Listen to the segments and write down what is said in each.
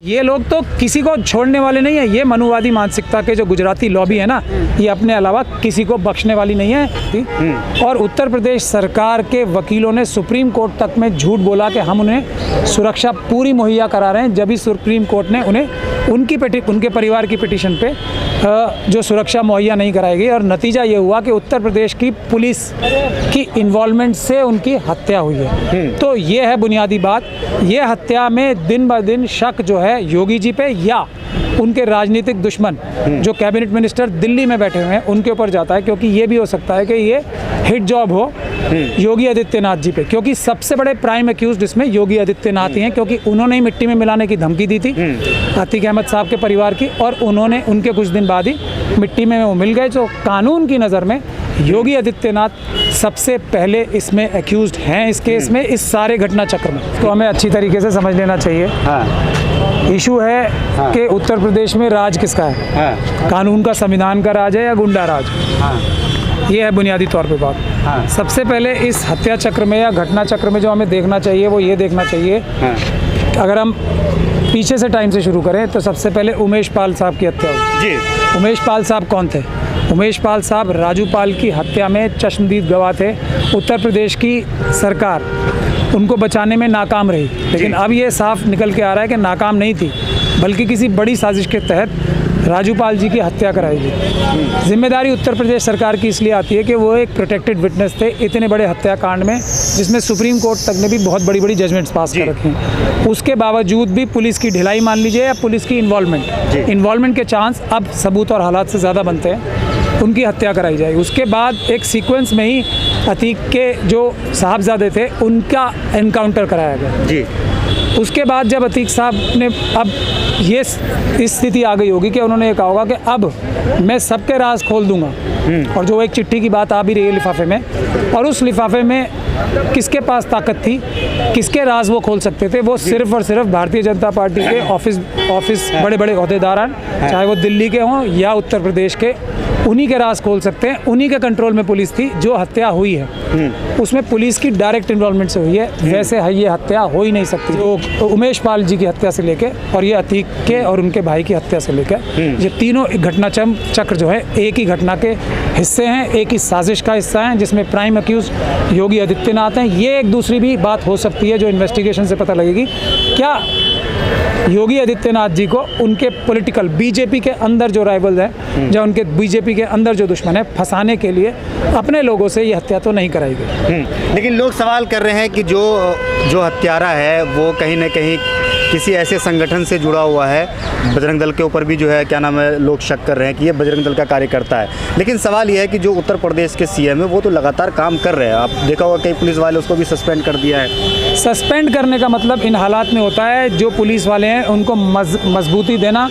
ये लोग तो किसी को छोड़ने वाले नहीं है। ये मनुवादी मानसिकता के जो गुजराती लॉबी है ना, ये अपने अलावा किसी को बख्शने वाली नहीं है। और उत्तर प्रदेश सरकार के वकीलों ने सुप्रीम कोर्ट तक में झूठ बोला कि हम उन्हें सुरक्षा पूरी मुहैया करा रहे हैं, जब भी सुप्रीम कोर्ट ने उन्हें उनके परिवार की पिटीशन पे जो सुरक्षा मुहैया नहीं कराई गई। और नतीजा ये हुआ कि उत्तर प्रदेश की पुलिस की इन्वॉल्वमेंट से उनकी हत्या हुई है। तो ये है बुनियादी बात। ये हत्या में दिन ब दिन शक जो है योगी जी पे या उनके राजनीतिक दुश्मन जो कैबिनेट मिनिस्टर दिल्ली में बैठे हुए हैं उनके ऊपर जाता है, क्योंकि ये भी हो सकता है कि ये हिट जॉब हो योगी आदित्यनाथ जी पे, क्योंकि सबसे बड़े प्राइम अक्यूज्ड इसमें योगी आदित्यनाथ ही हैं, क्योंकि उन्होंने ही मिट्टी में मिलाने की धमकी दी थी अतीक अहमद साहब के परिवार की, और उन्होंने उनके कुछ दिन बाद ही मिट्टी में वो मिल गए। जो कानून की नज़र में योगी आदित्यनाथ सबसे पहले इसमें अक्यूज्ड हैं इस केस में, इस सारे घटना चक्र में। तो हमें अच्छी तरीके से समझ लेना चाहिए। इशू है कि उत्तर प्रदेश में राज किसका है, कानून का, संविधान का राज है या गुंडा राज। ये है बुनियादी तौर पे बात। सबसे पहले इस हत्या चक्र में या घटना चक्र में जो हमें देखना चाहिए वो ये देखना चाहिए, अगर हम पीछे से टाइम से शुरू करें तो सबसे पहले उमेश पाल साहब की हत्या हुई जी। उमेश पाल साहब कौन थे? उमेश पाल साहब राजू पाल की हत्या में चश्मदीद गवाह थे। उत्तर प्रदेश की सरकार उनको बचाने में नाकाम रही, लेकिन अब ये साफ निकल के आ रहा है कि नाकाम नहीं थी, बल्कि किसी बड़ी साजिश के तहत राजू पाल जी की हत्या कराई गई। जिम्मेदारी उत्तर प्रदेश सरकार की इसलिए आती है कि वो एक प्रोटेक्टेड विटनेस थे इतने बड़े हत्याकांड में, जिसमें सुप्रीम कोर्ट तक ने भी बहुत बड़ी बड़ी जजमेंट्स पास कर रखे हैं। उसके बावजूद भी पुलिस की ढिलाई मान लीजिए या पुलिस की इन्वॉल्वमेंट के चांस अब सबूत और हालात से ज़्यादा बनते हैं, उनकी हत्या कराई जाएगी। उसके बाद एक सीक्वेंस में ही अतीक के जो साहबजादे थे उनका एनकाउंटर कराया गया जी। उसके बाद जब अतीक साहब ने अब ये इस स्थिति आ गई होगी कि उन्होंने ये कहा होगा कि अब मैं सबके राज खोल दूंगा, और जो एक चिट्ठी की बात आ भी रही है लिफाफे में, और उस लिफाफे में किसके पास ताकत थी, किसके राज वो खोल सकते थे, वो सिर्फ और सिर्फ भारतीय जनता पार्टी के ऑफिस बड़े बड़े ओहदेदार, चाहे वो दिल्ली के हों या उत्तर प्रदेश के, उन्हीं के राज खोल सकते हैं। उन्हीं के कंट्रोल में पुलिस थी। जो हत्या हुई है उसमें पुलिस की डायरेक्ट इन्वॉल्वमेंट से हुई है, वैसे ये हत्या हो ही नहीं सकती। तो उमेश पाल जी की हत्या से लेके और ये अतीक के और उनके भाई की हत्या से लेकर ये तीनों घटना चक्र जो है एक ही घटना के हिस्से हैं, एक ही साजिश का हिस्सा हैं, जिसमें प्राइम अक्यूज योगी आदित्यनाथ हैं। ये एक दूसरी भी बात हो सकती है जो इन्वेस्टिगेशन से पता लगेगी, क्या योगी आदित्यनाथ जी को उनके पॉलिटिकल बीजेपी के अंदर जो राइवल्स हैं या उनके बीजेपी के अंदर जो दुश्मन है, फंसाने के लिए अपने लोगों से ये हत्या तो नहीं कराई गई। लेकिन लोग सवाल कर रहे हैं कि जो हत्यारा है वो कहीं ना कहीं किसी ऐसे संगठन से जुड़ा हुआ है। बजरंग दल के ऊपर भी जो है क्या नाम है, लोग शक कर रहे हैं कि ये बजरंग दल का कार्यकर्ता है। लेकिन सवाल ये है कि जो उत्तर प्रदेश के सीएम है वो तो लगातार काम कर रहे हैं। आप देखा होगा कई पुलिस वाले उसको भी सस्पेंड कर दिया है। सस्पेंड करने का मतलब इन हालात में होता है जो पुलिस वाले हैं उनको मजबूती देना,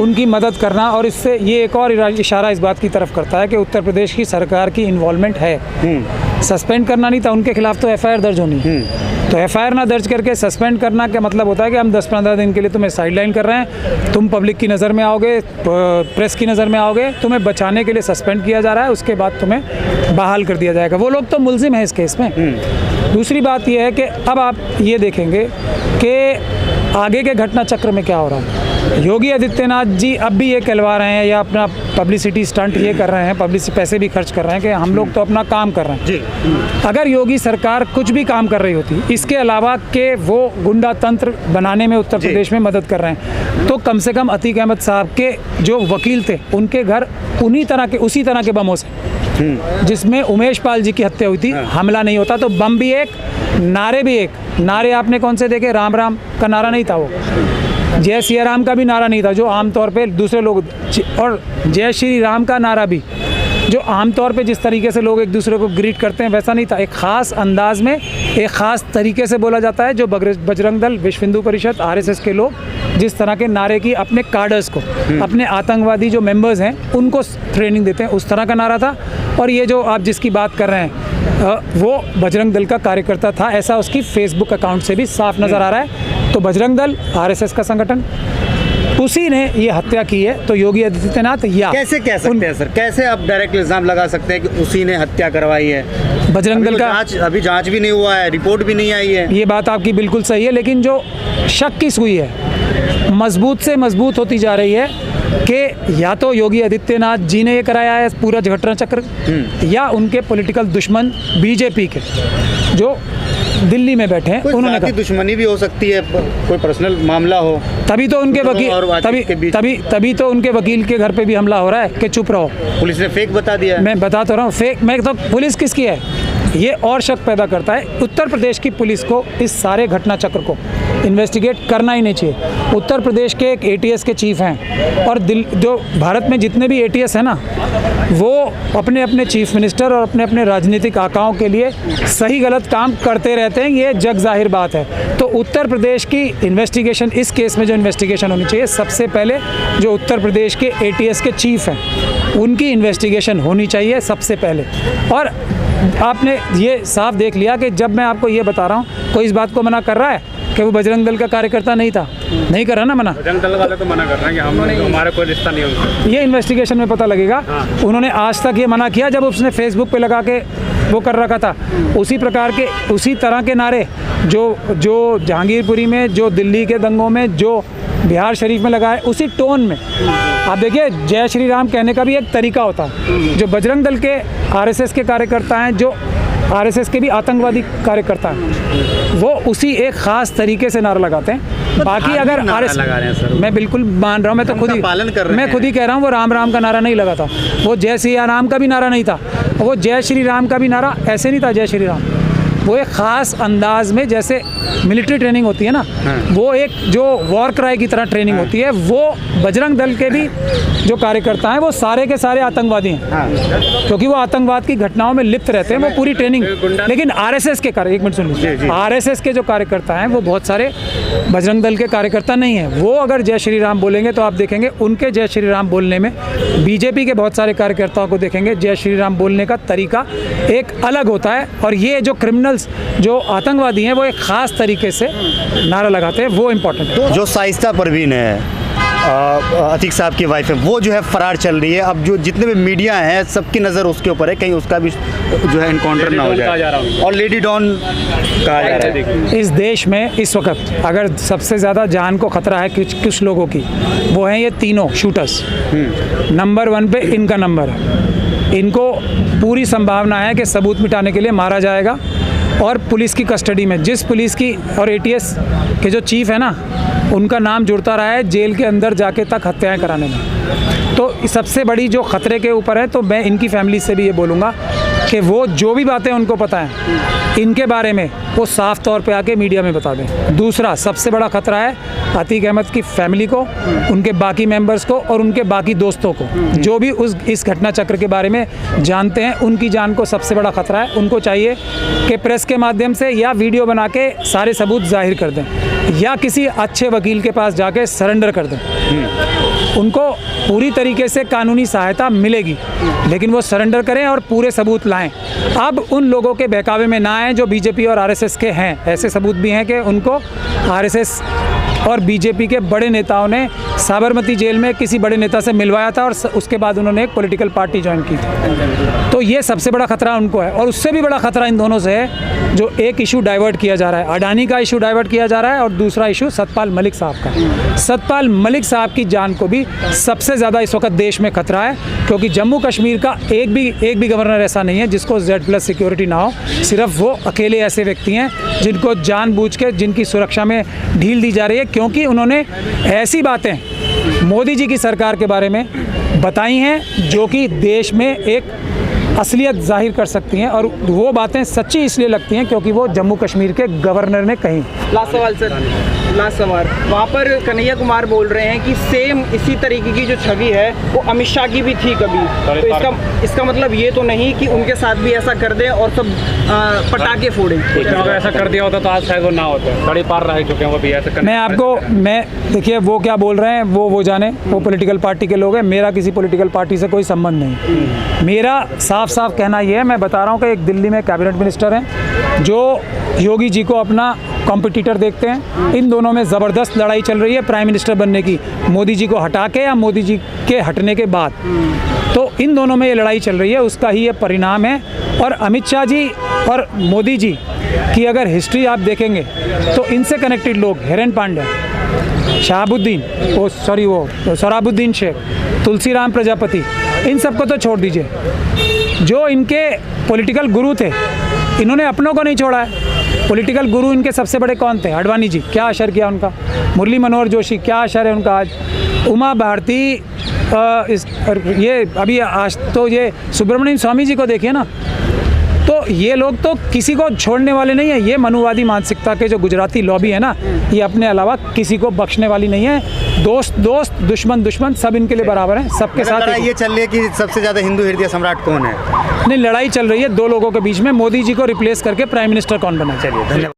उनकी मदद करना, और इससे ये एक और इशारा इस बात की तरफ करता है कि उत्तर प्रदेश की सरकार की इन्वॉल्वमेंट है। सस्पेंड करना नहीं था, उनके खिलाफ तो एफआईआर दर्ज होनी है। तो एफआईआर ना दर्ज करके सस्पेंड करना का मतलब होता है कि हम 10-15 दिन के लिए तुम्हें साइडलाइन कर रहे हैं, तुम पब्लिक की नज़र में आओगे, प्रेस की नज़र में आओगे, तुम्हें बचाने के लिए सस्पेंड किया जा रहा है, उसके बाद तुम्हें बहाल कर दिया जाएगा। वो लोग तो मुलजिम हैं इस केस में। दूसरी बात यह है कि अब आप ये देखेंगे कि आगे के घटना चक्र में क्या हो रहा है। योगी आदित्यनाथ जी अब भी ये कहलवा रहे हैं या अपना पब्लिसिटी स्टंट ये कर रहे हैं, पब्लिसिटी पैसे भी खर्च कर रहे हैं कि हम लोग तो अपना काम कर रहे हैं जी। अगर योगी सरकार कुछ भी काम कर रही होती इसके अलावा कि वो गुंडा तंत्र बनाने में उत्तर प्रदेश में मदद कर रहे हैं, तो कम से कम अतीक अहमद साहब के जो वकील थे उनके घर उसी तरह के बमों से जिसमें उमेश पाल जी की हत्या हुई थी हमला नहीं होता। तो बम भी एक, नारे भी एक। नारे आपने कौन से देखे? राम राम का नारा नहीं था, वो जय सिया राम का भी नारा नहीं था जो आमतौर पे दूसरे लोग, और जय श्री राम का नारा भी जो आमतौर पे जिस तरीके से लोग एक दूसरे को ग्रीट करते हैं वैसा नहीं था। एक ख़ास अंदाज में, एक ख़ास तरीके से बोला जाता है, जो बजरंग दल, विश्व हिंदू परिषद, आरएसएस के लोग जिस तरह के नारे की अपने कार्डर्स को, अपने आतंकवादी जो मेंबर्स हैं उनको ट्रेनिंग देते हैं, उस तरह का नारा था। और ये जो आप जिसकी बात कर रहे हैं वो बजरंग दल का कार्यकर्ता था, ऐसा उसकी फेसबुक अकाउंट से भी साफ नज़र आ रहा है। तो बजरंग दल आरएसएस का संगठन, उसी ने ये हत्या की है। तो योगी आदित्यनाथ या कैसे कह सकते हैं सर, कैसे आप डायरेक्ट इल्जाम लगा सकते हैं कि उसी ने हत्या करवाई है? बजरंग दल का अभी जांच भी नहीं हुआ है, रिपोर्ट भी नहीं आई है। ये बात आपकी बिल्कुल सही है, लेकिन जो शक की सुई है मजबूत से मजबूत होती जा रही है कि या तो योगी आदित्यनाथ जी ने ये कराया है पूरा घटना चक्र, या उनके पॉलिटिकल दुश्मन बीजेपी के जो दिल्ली में बैठे हैं उन्होंने जाति दुश्मनी भी हो सकती है, कोई पर्सनल मामला हो। तभी तो उनके वकील तभी तो उनके वकील के घर पे भी हमला हो रहा है कि चुप रहो। पुलिस ने फेक बता दिया है। मैं बता तो रहा हूँ फेक, मैं तो पुलिस किसकी है ये और शक पैदा करता है। उत्तर प्रदेश की पुलिस को इस सारे घटना चक्र को इन्वेस्टिगेट करना ही नहीं चाहिए। उत्तर प्रदेश के एक एटीएस के चीफ हैं और जो भारत में जितने भी एटीएस हैं ना, वो अपने अपने चीफ मिनिस्टर और अपने अपने राजनीतिक आकाओं के लिए सही गलत काम करते रहते हैं, ये जग जाहिर बात है। तो उत्तर प्रदेश की इन्वेस्टिगेशन, इस केस में जो इन्वेस्टिगेशन होनी चाहिए, सबसे पहले जो उत्तर प्रदेश के एटीएस के चीफ हैं उनकी इन्वेस्टिगेशन होनी चाहिए सबसे पहले। और आपने ये साफ देख लिया कि जब मैं आपको ये बता रहा हूँ, कोई इस बात को मना कर रहा है कि वो बजरंग दल का कार्यकर्ता नहीं था? नहीं कर रहा ना मना। बजरंग दल वाले तो मना कर रहे हैं कि हमारा कोई रिश्ता नहीं होगा। ये इन्वेस्टिगेशन में पता लगेगा। उन्होंने आज तक ये मना किया जब उसने फेसबुक पे लगा के वो कर रखा था। उसी प्रकार के, उसी तरह के नारे जो जहांगीरपुरी में, जो दिल्ली के दंगों में, जो बिहार शरीफ में लगा है, उसी टोन में। आप देखिए, जय श्री राम कहने का भी एक तरीका होता है। जो बजरंग दल के आरएसएस के कार्यकर्ता हैं, जो आरएसएस के भी आतंकवादी कार्यकर्ता हैं, वो उसी एक ख़ास तरीके से नारा लगाते हैं। बाकी अगर आरएसएस, मैं बिल्कुल मान रहा हूँ, मैं तो खुद ही पालन कर रहे हैं। मैं खुद ही कह रहा हूँ, वो राम राम का नारा नहीं लगा था, वो जय श्री राम का भी नारा नहीं था, वो जय श्री राम का भी नारा ऐसे नहीं था जय श्री राम। वो एक ख़ास अंदाज में, जैसे मिलिट्री ट्रेनिंग होती है ना, वो एक जो वॉर क्राई की तरह ट्रेनिंग होती है, वो बजरंग दल के भी जो कार्यकर्ता हैं वो सारे के सारे आतंकवादी हैं, क्योंकि वो आतंकवाद की घटनाओं में लिप्त रहते हैं। वो पूरी ट्रेनिंग, लेकिन आरएसएस के एक मिनट सुन लीजिए, आरएसएस के जो कार्यकर्ता हैं वो बहुत सारे बजरंग दल के कार्यकर्ता नहीं हैं। वो अगर जय श्री राम बोलेंगे तो आप देखेंगे उनके जय श्री राम बोलने में, बीजेपी के बहुत सारे कार्यकर्ताओं को देखेंगे जय श्री राम बोलने का तरीका एक अलग होता है। और ये जो क्रिमिनल्स, जो आतंकवादी हैं, वो एक ख़ास तरीके से नारा लगाते हैं, वो इम्पोर्टेंट है। जो शाइस्ता परवीन है, अतीक साहब की वाइफ है, वो जो है फरार चल रही है। अब जो जितने भी मीडिया हैं सबकी नज़र उसके ऊपर है, कहीं उसका भी जो है इनकाउंटर ना हो जाए। और लेडी डॉन कहा जा रहा है। इस देश में इस वक्त अगर सबसे ज़्यादा जान को ख़तरा है कुछ लोगों की, वो हैं ये तीनों शूटर्स। नंबर 1 पे इनका नंबर है। इनको पूरी संभावना है कि सबूत मिटाने के लिए मारा जाएगा और पुलिस की कस्टडी में, जिस पुलिस की और एटीएस के जो चीफ है ना, उनका नाम जुड़ता रहा है जेल के अंदर जाके तक हत्याएं कराने में। तो सबसे बड़ी जो ख़तरे के ऊपर है, तो मैं इनकी फैमिली से भी ये बोलूँगा कि वो जो भी बातें उनको पता है इनके बारे में, वो साफ तौर पे आके मीडिया में बता दें। दूसरा सबसे बड़ा ख़तरा है अतीक अहमद की फैमिली को, उनके बाकी मेंबर्स को और उनके बाकी दोस्तों को, जो भी इस घटना चक्र के बारे में जानते हैं, उनकी जान को सबसे बड़ा ख़तरा है। उनको चाहिए कि प्रेस के माध्यम से या वीडियो बना के सारे सबूत जाहिर कर दें, या किसी अच्छे वकील के पास जाके सरेंडर कर दें। उनको पूरी तरीके से कानूनी सहायता मिलेगी, लेकिन वो सरेंडर करें और पूरे सबूत लाएं। अब उन लोगों के बहकावे में ना आए जो बीजेपी और आरएसएस के हैं। ऐसे सबूत भी हैं कि उनको आरएसएस और बीजेपी के बड़े नेताओं ने साबरमती जेल में किसी बड़े नेता से मिलवाया था और उसके बाद उन्होंने एक पॉलिटिकल पार्टी ज्वाइन की थी। तो ये सबसे बड़ा खतरा उनको है। और उससे भी बड़ा खतरा इन दोनों से है जो एक इशू डाइवर्ट किया जा रहा है, अडानी का इशू डाइवर्ट किया जा रहा है, और दूसरा इशू सतपाल मलिक साहब का। सतपाल मलिक साहब की जान को भी सबसे ज़्यादा इस वक्त देश में खतरा है, क्योंकि जम्मू कश्मीर का एक भी गवर्नर ऐसा नहीं है जिसको Z+ सिक्योरिटी ना हो। सिर्फ वो अकेले ऐसे व्यक्ति हैं जिनको जानबूझ के, जिनकी सुरक्षा में ढील दी जा रही है, क्योंकि उन्होंने ऐसी बातें मोदी जी की सरकार के बारे में बताई हैं जो कि देश में एक असलियत जाहिर कर सकती हैं, और वो बातें सच्ची इसलिए लगती हैं क्योंकि वो जम्मू कश्मीर के गवर्नर ने कही। लास्ट सवाल सर, लास्ट सवाल। वहाँ पर कन्हैया कुमार बोल रहे हैं कि सेम इसी तरीके की जो छवि है वो अमित शाह की भी थी कभी, तो इसका मतलब ये तो नहीं कि उनके साथ भी ऐसा कर दें और सब पटाखे फोड़ें। अगर ऐसा कर दिया होता तो आज शायद वो ना होता, बड़ी पार रह चुके हैं वो भी ऐसा करने। मैं देखिए वो क्या बोल रहे हैं वो जाने, वो पॉलिटिकल पार्टी के लोग हैं। मेरा किसी पॉलिटिकल पार्टी से कोई संबंध नहीं। मेरा साफ कहना ये है, मैं बता रहा हूँ कि एक दिल्ली में कैबिनेट मिनिस्टर हैं जो योगी जी को अपना कॉम्पिटिटर देखते हैं। इन दोनों में ज़बरदस्त लड़ाई चल रही है प्राइम मिनिस्टर बनने की, मोदी जी को हटा के या मोदी जी के हटने के बाद। तो इन दोनों में ये लड़ाई चल रही है, उसका ही ये परिणाम है। और अमित शाह जी और मोदी जी की अगर हिस्ट्री आप देखेंगे तो इनसे कनेक्टेड लोग हिरेन पांड्या, शहाबुद्दीन, वो सोहराबुद्दीन शेख, तुलसीराम प्रजापति, इन सबको तो छोड़ दीजिए, जो इनके पॉलिटिकल गुरु थे इन्होंने अपनों को नहीं छोड़ा है। पॉलिटिकल गुरु इनके सबसे बड़े कौन थे? आडवाणी जी, क्या असर किया उनका? मुरली मनोहर जोशी, क्या असर है उनका आज? उमा भारती, ये अभी आज तो ये सुब्रमण्यम स्वामी जी को देखिए ना, तो ये लोग तो किसी को छोड़ने वाले नहीं है। ये मनुवादी मानसिकता के जो गुजराती लॉबी है ना, ये अपने अलावा किसी को बख्शने वाली नहीं है। दोस्त दोस्त, दुश्मन दुश्मन, सब इनके लिए बराबर हैं, सबके साथ। लड़ाई ये चल रही है कि सबसे ज़्यादा हिंदू हृदय सम्राट कौन है? नहीं, लड़ाई चल रही है दो लोगों के बीच में, मोदी जी को रिप्लेस करके प्राइम मिनिस्टर कौन बना। चलिए, धन्यवाद।